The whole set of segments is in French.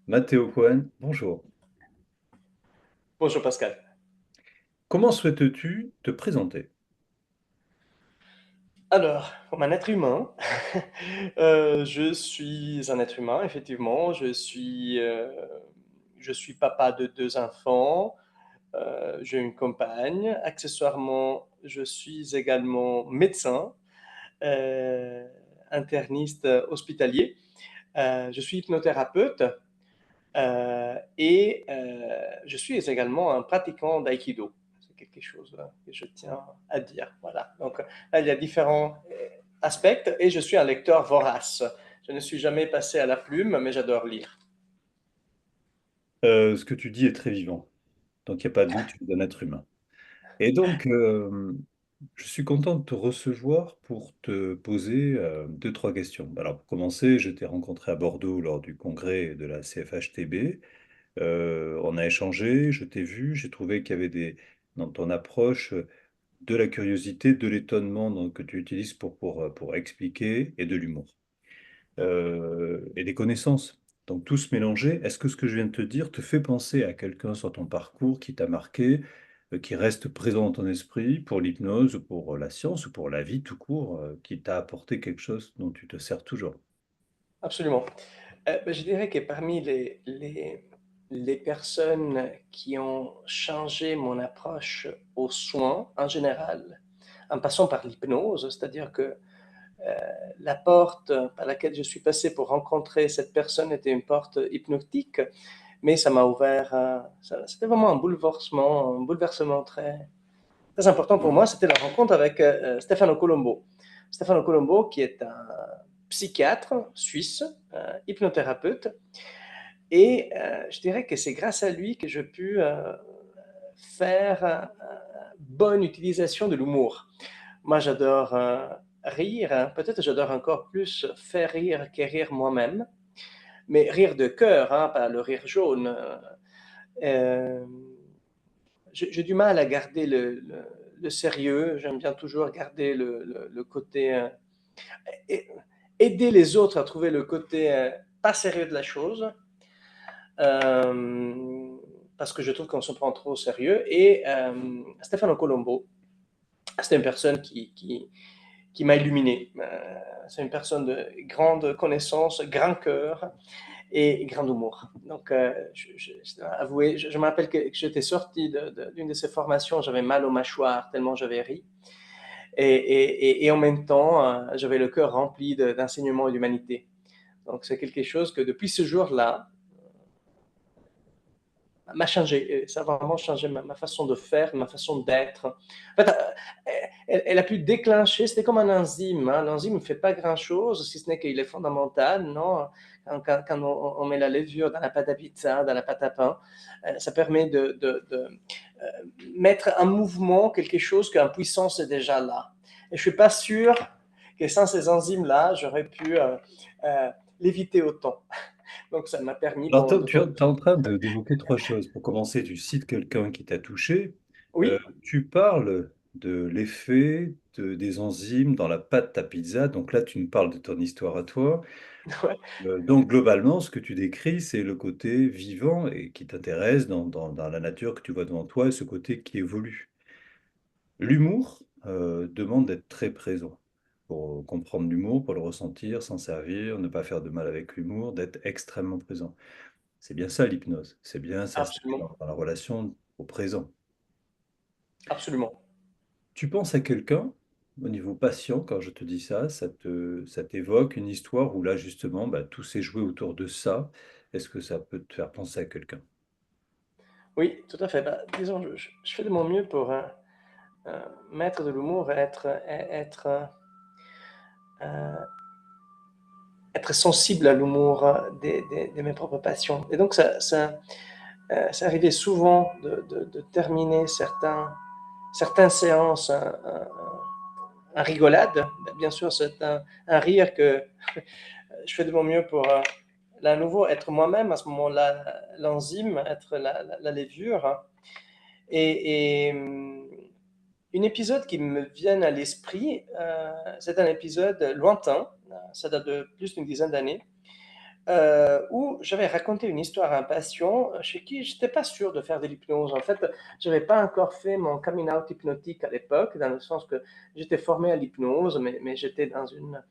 Mathéo Cohen, bonjour. Bonjour Pascal. Comment souhaites-tu te présenter? Alors, comme un être humain, je suis un être humain, effectivement. Je suis papa de deux enfants. J'ai une compagne. Accessoirement, je suis également médecin, euh, interniste hospitalier. Je suis hypnothérapeute et je suis également un pratiquant d'aïkido. C'est quelque chose que je tiens à dire. Voilà. Donc là, il y a différents aspects et je suis un lecteur vorace. Je ne suis jamais passé à la plume, mais j'adore lire. Ce que tu dis est très vivant, donc il n'y a pas de doute, tu es un être humain. Et donc, je suis content de te recevoir pour te poser deux, trois questions. Alors, pour commencer, je t'ai rencontré à Bordeaux lors du congrès de la CFHTB. On a échangé, je t'ai vu, j'ai trouvé qu'il y avait dans ton approche de la curiosité, de l'étonnement que tu utilises pour expliquer et de l'humour. Et des connaissances. Donc tous mélangés. Est-ce que ce que je viens de te dire te fait penser à quelqu'un sur ton parcours qui t'a marqué, qui reste présent dans ton esprit pour l'hypnose, ou pour la science, ou pour la vie tout court, qui t'a apporté quelque chose dont tu te sers toujours? Absolument. Ben, je dirais que parmi les personnes qui ont changé mon approche aux soins en général, en passant par l'hypnose, c'est-à-dire que la porte par laquelle je suis passé pour rencontrer cette personne était une porte hypnotique, mais ça m'a ouvert, c'était vraiment un bouleversement très, très important pour moi. C'était la rencontre avec Stefano Colombo. Stefano Colombo, qui est un psychiatre suisse, hypnothérapeute, et je dirais que c'est grâce à lui que j'ai pu faire bonne utilisation de l'humour. Moi, j'adore rire. Hein. Peut-être j'adore encore plus faire rire que rire moi-même, mais rire de cœur, hein, pas le rire jaune. Euh, j'ai du mal à garder le sérieux. J'aime bien toujours garder le côté. Et- aider les autres à trouver le côté pas sérieux de la chose. Euh, parce que je trouve qu'on se prend trop au sérieux. Et Stefano Colombo, c'était une personne qui m'a illuminé. C'est une personne de grande connaissance, grand cœur et grand humour. Donc, je dois avouer, je me rappelle que j'étais sorti d'une de ces formations, j'avais mal aux mâchoires tellement j'avais ri. Et en même temps, j'avais le cœur rempli d'enseignement et d'humanité. Donc, c'est quelque chose que depuis ce jour-là, m'a changé. Ça a vraiment changé ma façon de faire, ma façon d'être. En fait, elle a pu déclencher, c'était comme un enzyme. Hein. L'enzyme ne fait pas grand-chose, si ce n'est qu'il est fondamental, non? Quand on met la levure dans la pâte à pizza, dans la pâte à pain, ça permet mettre en mouvement quelque chose qu'en puissance est déjà là. Et je ne suis pas sûr que sans ces enzymes-là, j'aurais pu euh, l'éviter autant. Donc ça m'a permis, Alors, bon, tu es en train d'évoquer trois choses. Pour commencer, tu cites quelqu'un qui t'a touché. oui, Tu parles de l'effet des enzymes dans la pâte à pizza. Donc là, tu me parles de ton histoire à toi. ouais, Donc globalement, ce que tu décris, c'est le côté vivant et qui t'intéresse dans la nature que tu vois devant toi et ce côté qui évolue. L'humour demande d'être très présent pour comprendre l'humour, pour le ressentir, s'en servir, ne pas faire de mal avec l'humour, d'être extrêmement présent. C'est bien ça l'hypnose, c'est bien s'installer absolument, dans la relation au présent. absolument. Tu penses à quelqu'un au niveau patient, quand je te dis ça, ça t'évoque une histoire où là justement bah, tout s'est joué autour de ça. Est-ce que ça peut te faire penser à quelqu'un? Oui, tout à fait. Bah, disons, je fais de mon mieux pour mettre de l'humour et euh, être sensible à l'humour de mes propres passions. Et donc, ça arrivait souvent de terminer certaines séances en rigolade. Bien sûr, c'est un rire que je fais de mon mieux pour, là, à nouveau, être moi-même à ce moment-là, l'enzyme, être la levure. Hein. Et une épisode qui me vient à l'esprit, c'est un épisode lointain, ça date de plus d'une dizaine d'années, où j'avais raconté une histoire à un patient chez qui je n'étais pas sûr de faire de l'hypnose. En fait, je n'avais pas encore fait mon coming out hypnotique à l'époque, dans le sens que j'étais formé à l'hypnose, mais j'étais dans une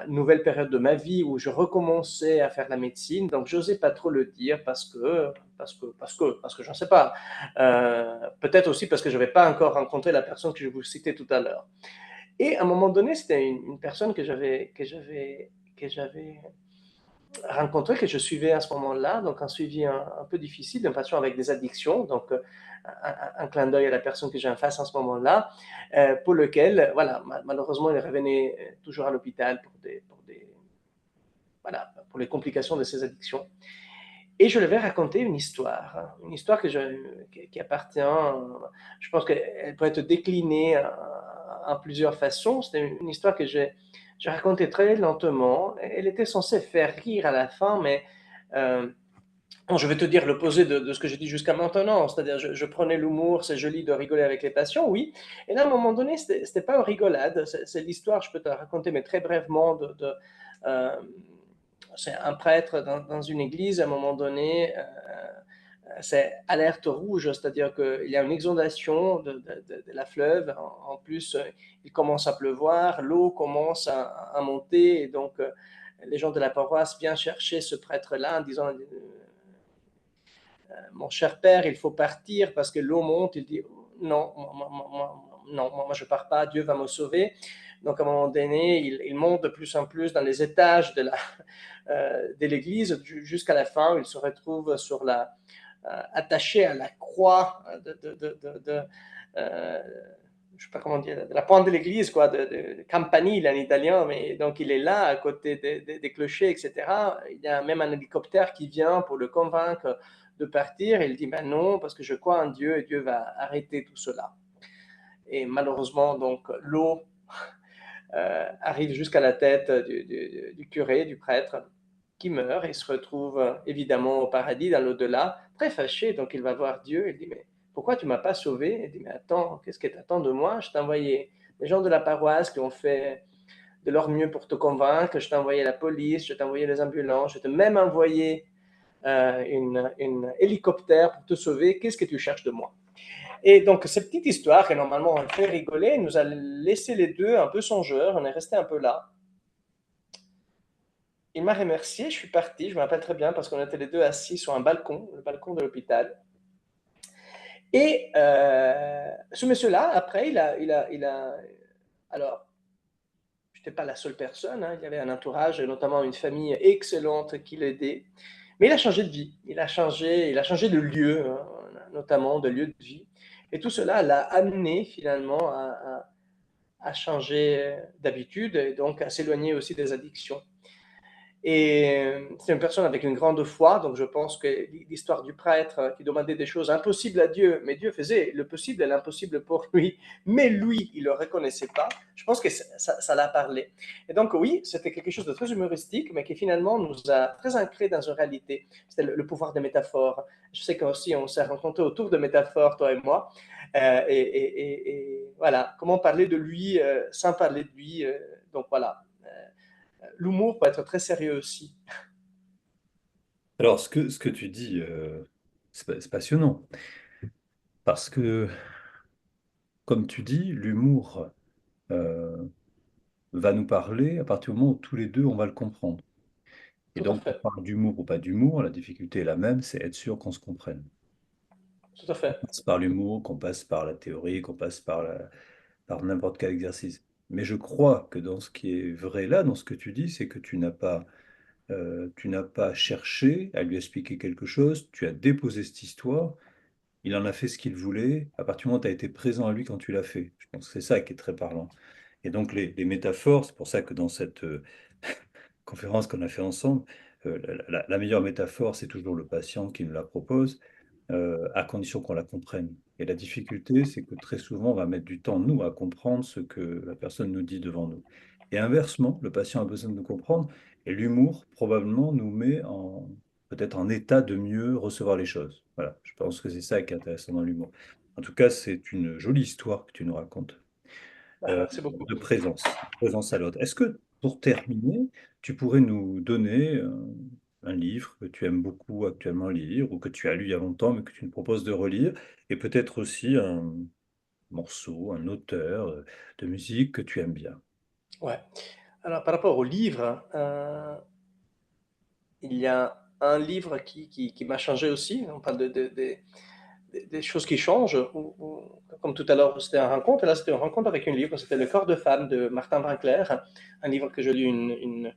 nouvelle période de ma vie où je recommençais à faire la médecine, donc j'osais pas trop le dire parce que j'en sais pas. Peut-être aussi parce que je n'avais pas encore rencontré la personne que je vous citais tout à l'heure. Et à un moment donné, c'était une personne que j'avais rencontré, que je suivais à ce moment-là, donc un suivi un peu difficile d'un patient avec des addictions, donc un clin d'œil à la personne que j'ai en face en ce moment-là, pour lequel, voilà, malheureusement, il revenait toujours à l'hôpital voilà, pour les complications de ses addictions. Et je lui vais raconter une histoire qui appartient, je pense qu'elle peut être déclinée en plusieurs façons. C'était une histoire que j'ai racontée très lentement. Elle était censée faire rire à la fin, mais euh, bon, je vais te dire l'opposé de ce que j'ai dit jusqu'à maintenant. C'est-à-dire, je prenais l'humour, c'est joli de rigoler avec les patients, oui. Et là, à un moment donné, c'était pas une rigolade. C'est l'histoire, je peux te la raconter, mais très brièvement, euh, c'est un prêtre dans une église, à un moment donné, c'est alerte rouge, c'est-à-dire qu'il y a une exondation de la fleuve. En plus, il commence à pleuvoir, l'eau commence à monter, et donc les gens de la paroisse viennent chercher ce prêtre-là en disant mon cher père, il faut partir parce que l'eau monte. Il dit non, non, moi je ne pars pas, Dieu va me sauver. Donc à un moment donné, il monte de plus en plus dans les étages de l'église jusqu'à la fin, où il se retrouve attaché à la croix euh, je ne sais pas comment dire, de la pointe de l'église, quoi, de campanile en italien, mais donc il est là à côté des clochers, etc. Il y a même un hélicoptère qui vient pour le convaincre de partir. Et il dit, ben non, parce que je crois en Dieu et Dieu va arrêter tout cela. Et malheureusement, donc, l'eau arrive jusqu'à la tête du curé, du prêtre, qui meurt et se retrouve évidemment au paradis, dans l'au-delà, très fâché. Donc il va voir Dieu et il dit, mais pourquoi tu ne m'as pas sauvé? Il dit, mais attends, qu'est-ce que tu attends de moi? Je t'ai envoyé des gens de la paroisse qui ont fait de leur mieux pour te convaincre, je t'ai envoyé la police, je t'ai envoyé les ambulances, je t'ai même envoyé une hélicoptère pour te sauver, qu'est-ce que tu cherches de moi? Et donc, cette petite histoire, qui normalement on fait rigoler, nous a laissé les deux un peu songeurs, on est resté un peu là. Il m'a remercié, je suis parti, je me rappelle très bien, parce qu'on était les deux assis sur un balcon, le balcon de l'hôpital. Et ce monsieur-là, après, alors, je n'étais pas la seule personne, hein, il y avait un entourage, notamment une famille excellente qui l'aidait. Mais il a changé de vie, il a changé de lieu, hein, notamment de lieu de vie. Et tout cela l'a amené finalement à changer d'habitude et donc à s'éloigner aussi des addictions. Et c'est une personne avec une grande foi, donc je pense que l'histoire du prêtre qui demandait des choses impossibles à Dieu, mais Dieu faisait le possible et l'impossible pour lui, mais lui, il ne le reconnaissait pas, je pense que ça l'a parlé. Et donc oui, c'était quelque chose de très humoristique, mais qui finalement nous a très ancrés dans une réalité. C'était le pouvoir des métaphores. Je sais qu'aussi on s'est rencontrés autour de métaphores, toi et moi, et voilà, comment parler de lui sans parler de lui, donc voilà. L'humour peut être très sérieux aussi. Alors, ce que tu dis, c'est passionnant. Parce que, comme tu dis, l'humour euh, va nous parler à partir du moment où tous les deux, on va le comprendre. Et Tout à donc, qu'on fait. parle d'humour ou pas d'humour, la difficulté est la même, c'est être sûr qu'on se comprenne. Tout à fait. Qu'on passe par l'humour, qu'on passe par la théorie, qu'on passe par n'importe quel exercice. Mais je crois que dans ce qui est vrai là, dans ce que tu dis, c'est que tu n'as pas cherché à lui expliquer quelque chose, tu as déposé cette histoire, il en a fait ce qu'il voulait, à partir du moment où tu as été présent à lui quand tu l'as fait. Je pense que c'est ça qui est très parlant. Et donc les métaphores, c'est pour ça que dans cette conférence qu'on a fait ensemble, la meilleure métaphore, c'est toujours le patient qui nous la propose, à condition qu'on la comprenne. Et la difficulté, c'est que très souvent, on va mettre du temps, nous, à comprendre ce que la personne nous dit devant nous. Et inversement, le patient a besoin de nous comprendre, et l'humour, probablement, nous met peut-être en état de mieux recevoir les choses. Voilà, je pense que c'est ça qui est intéressant dans l'humour. En tout cas, c'est une jolie histoire que tu nous racontes, Ah, merci beaucoup. de présence à l'autre. Est-ce que, pour terminer, tu pourrais nous donner un livre que tu aimes beaucoup actuellement lire ou que tu as lu il y a longtemps mais que tu nous proposes de relire et peut-être aussi un morceau, un auteur de musique que tu aimes bien. Ouais. Alors, par rapport au livre, il y a un livre qui m'a changé aussi. On parle des choses qui changent. Comme tout à l'heure, c'était une rencontre. Et là, c'était une rencontre avec un livre. C'était Le corps de femme de Martin Winkler, un livre que j'ai lu une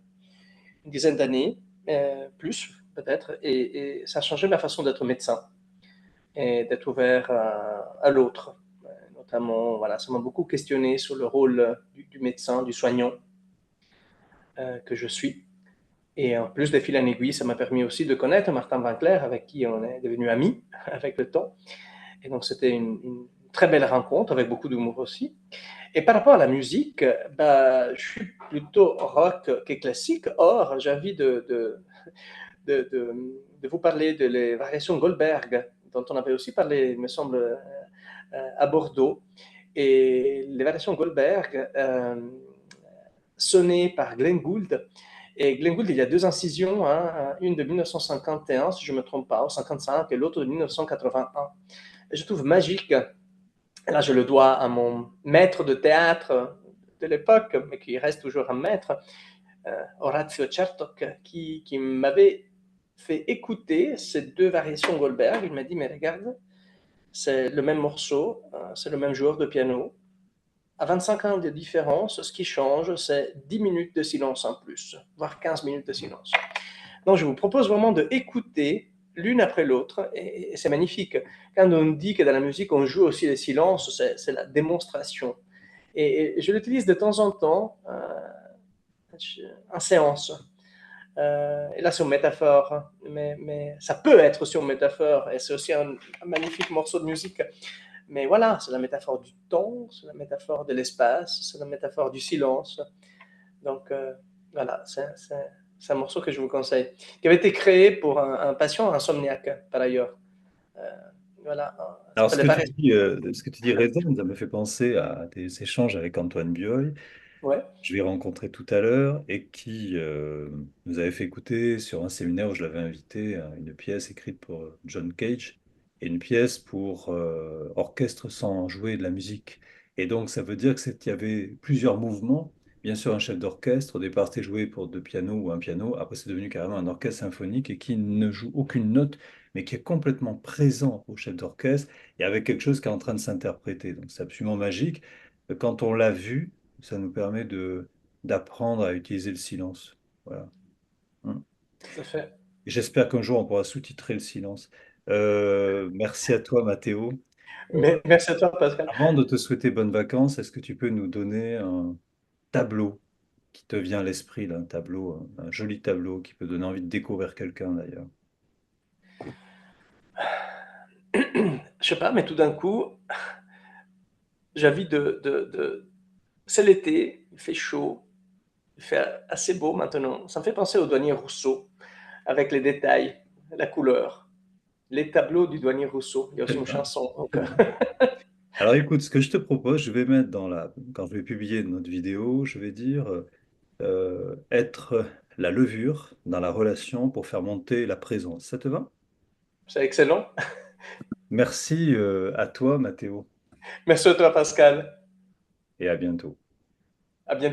dizaine d'années, plus peut-être. Et ça a changé ma façon d'être médecin et d'être ouvert à l'autre. Notamment, voilà, ça m'a beaucoup questionné sur le rôle du médecin, du soignant que je suis. Et en plus de fil en aiguille, ça m'a permis aussi de connaître Martin Winkler, avec qui on est devenu amis avec le temps. Et donc, c'était une très belle rencontre, avec beaucoup d'humour aussi. Et par rapport à la musique, bah, je suis plutôt rock que classique. Or, j'ai envie de vous parler de les variations Goldberg, dont on avait aussi parlé, il me semble, à Bordeaux. Et les variations Goldberg, sonnées par Glenn Gould. Et Glenn Gould, il y a deux incisions, hein, une de 1951, si je ne me trompe pas, ou 55, et l'autre de 1981. Et je trouve magique, là je le dois à mon maître de théâtre de l'époque, mais qui reste toujours un maître, Orazio Chertok, qui m'avait fait écouter ces deux variations Goldberg. Il m'a dit, mais regarde, c'est le même morceau, c'est le même joueur de piano. À 25 ans de différence, ce qui change, c'est 10 minutes de silence en plus, voire 15 minutes de silence. Donc, je vous propose vraiment d'écouter l'une après l'autre, et c'est magnifique. Quand on dit que dans la musique, on joue aussi les silences, c'est la démonstration. Et je l'utilise de temps en temps en séance. Et là, c'est une métaphore, mais ça peut être aussi une métaphore, et c'est aussi un magnifique morceau de musique. Mais voilà, c'est la métaphore du temps, c'est la métaphore de l'espace, c'est la métaphore du silence. Donc, voilà, c'est un morceau que je vous conseille, qui avait été créé pour un patient insomniaque, par ailleurs. Euh, voilà, ça Alors, s'appelle les variations. ce que tu dis résonne, ça me fait penser à des échanges avec Antoine Bioy, Ouais, je l'ai rencontré tout à l'heure et qui nous avait fait écouter sur un séminaire où je l'avais invité à une pièce écrite pour John Cage et une pièce pour orchestre sans jouer de la musique. Et donc, ça veut dire il y avait plusieurs mouvements. Bien sûr, un chef d'orchestre, au départ, c'était joué pour deux pianos ou un piano. Après, c'est devenu carrément un orchestre symphonique et qui ne joue aucune note, mais qui est complètement présent au chef d'orchestre et avec quelque chose qui est en train de s'interpréter. Donc, c'est absolument magique. Quand on l'a vu, ça nous permet d'apprendre à utiliser le silence. Voilà. Hum. tout à fait. Et j'espère qu'un jour on pourra sous-titrer le silence. Merci à toi, Mathéo. Mais, merci à toi, Pascal. Avant de te souhaiter bonnes vacances, est-ce que tu peux nous donner un tableau qui te vient à l'esprit, là, un tableau, un joli tableau qui peut donner envie de découvrir quelqu'un d'ailleurs? Je sais pas, mais tout d'un coup, j'ai envie c'est l'été, il fait chaud, il fait assez beau maintenant. Ça me fait penser au douanier Rousseau, avec les détails, la couleur, les tableaux du douanier Rousseau. Il y a Très aussi une bien, chanson. Donc, très bien. Alors écoute, ce que je te propose, je vais mettre quand je vais publier notre vidéo, je vais dire être la levure dans la relation pour faire monter la présence. Ça te va? c'est excellent. Merci à toi, Mathéo, Merci à toi, Pascal. et à bientôt. À bientôt.